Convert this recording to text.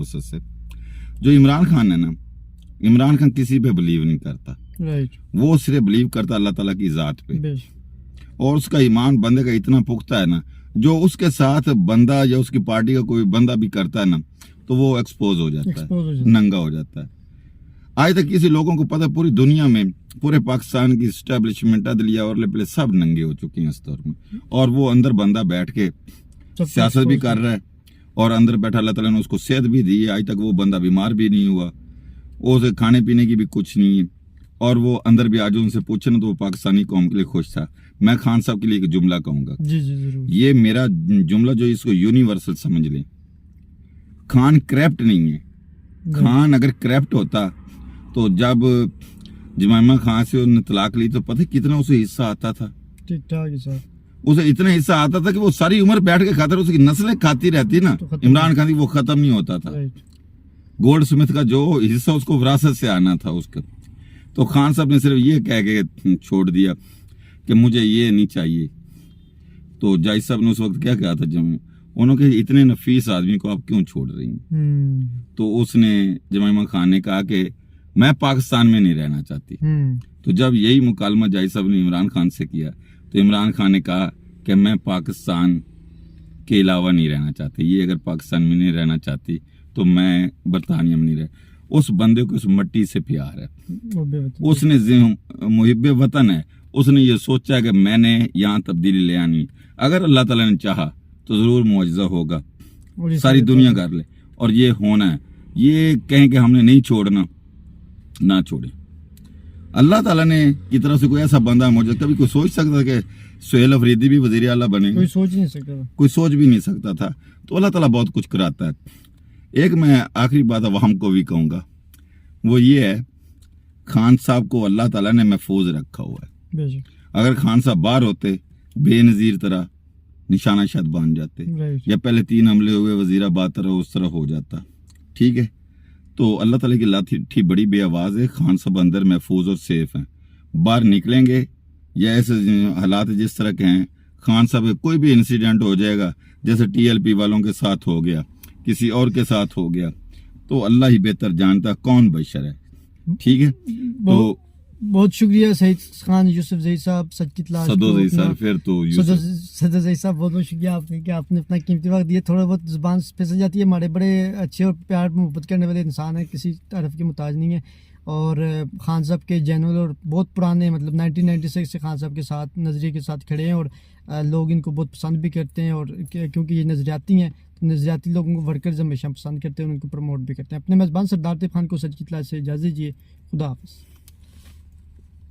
वसत से। जो इमरान खान है ना, इमरान खान किसी पे बिलीव नहीं करता, वो सिर्फ बिलीव करता अल्लाह ताला की जात पे, और उसका ईमान बंदे का इतना पुख्ता है ना, जो उसके साथ बंदा या उसकी पार्टी का कोई बंदा भी करता है ना, तो वो एक्सपोज हो जाता है, नंगा हो जाता है। आज तक किसी लोगों को पता है पूरी दुनिया में, पूरे पाकिस्तान की स्टैब्लिशमेंट, अदलिया और लेपले सब नंगे हो चुके हैं इस दौर में, और वो अंदर बंदा बैठ के सियासत भी कर रहा है, और अंदर बैठा अल्लाह ताला ने उसको सेहत भी दी है। आज तक वो बंदा बीमार भी नहीं हुआ, उसे खाने पीने की भी कुछ नहीं है, और वो अंदर भी आज उनसे पूछे ना तो वो पाकिस्तानी कौम के लिए खुश था। मैं खान साहब के लिए एक जुमला कहूंगा, ये मेरा जुमला जो इसको यूनिवर्सल समझ लें। खान करप्ट नहीं है, खान अगर करप्ट होता तो जब जमाइमा खान से उन्होंने तलाक ली तो पता कितना उसे हिस्सा आता था, ठीक ठाक हिस्सा, उसे इतना हिस्सा आता था कि वो सारी उम्र बैठ के खाता, उसकी नस्लें खाती रहती ना, तो इमरान खान की वो खत्म नहीं होता था। गोल्ड स्मिथ का जो हिस्सा उसको विरासत से आना था उसका, तो खान साहब ने सिर्फ ये कह के छोड़ दिया कि मुझे ये नहीं चाहिए। तो जायज साहब ने उस वक्त क्या कहा था, जब उन्होंने कहा इतने नफीस आदमी को आप क्यों छोड़ रही हैं, तो उसने जमाइमा खान ने कहा कि मैं पाकिस्तान में नहीं रहना चाहती। तो जब यही मुकालमा जायज साहब ने इमरान खान से किया तो इमरान खान ने कहा कि मैं पाकिस्तान के अलावा नहीं रहना चाहती, ये अगर पाकिस्तान में नहीं रहना चाहती तो मैं बरतानिया में नहीं रह। उस बंदे को उस मट्टी से प्यार है, उसने मुहिब्बे वतन है, उसने ये सोचा कि मैंने यहाँ तब्दीली ले आनी, अगर अल्लाह ताला ने चाहा तो जरूर मुआजिजा होगा, सारी दुनिया कर ले, और ये होना है। ये कहें कि हमने नहीं छोड़ना, ना छोड़े। अल्लाह ताला ने की तरफ से कोई ऐसा बंदा मौजूद, कभी कोई सोच सकता कि सुहेल अफरीदी भी वजीर आला बने, कोई सोच नहीं सकता, कोई सोच भी नहीं सकता था। तो अल्लाह ताला बहुत कुछ कराता है। एक मैं आखिरी बात अवाम को भी कहूंगा, वो ये है, खान साहब को अल्लाह ताला ने महफूज रखा हुआ है। अगर खान साहब बाहर होते बेनजीर तरह निशाना शायद बन जाते, या पहले 3 हमले हुए वजीराबाद तरह उस तरह हो जाता, ठीक है। तो अल्लाह ताला की लाठी बड़ी बेआवाज है, खान साहब अंदर महफूज और सेफ हैं। बाहर निकलेंगे या ऐसे हालात जिस तरह के हैं, खान साहब कोई भी इंसिडेंट हो जाएगा, जैसे TLP वालों के साथ हो गया, किसी और के साथ हो गया, तो अल्लाह ही बेहतर जानता कौन बशर है, ठीक है। तो बहुत शुक्रिया सईद खान यूसुफ ज़ई साहब, सच की तलाश फिर तो सदर ज़ई साहब, बहुत बहुत शुक्रिया आपने कि आपने अपना कीमती वक्त दिया। थोड़ा बहुत ज़ुबान फिसल जाती है, हमारे बड़े अच्छे और प्यार मोहब्बत करने वाले इंसान है, किसी तरफ के मुताज नहीं है, और खान साहब के जनरल और बहुत पुराने, मतलब 1996 से खान साहब के साथ नज़रिए के साथ खड़े हैं, और लोग इनको बहुत पसंद भी करते हैं, और क्योंकि ये नज़रियाती हैं, तो नज़रियाती लोगों को वर्कर्स हमेशा पसंद करते हैं, उनको प्रमोट भी करते हैं। अपने मेज़बान सरदार खान को सच की तलाश से इजाज़त दीजिए। खुदा हाफ़िज़।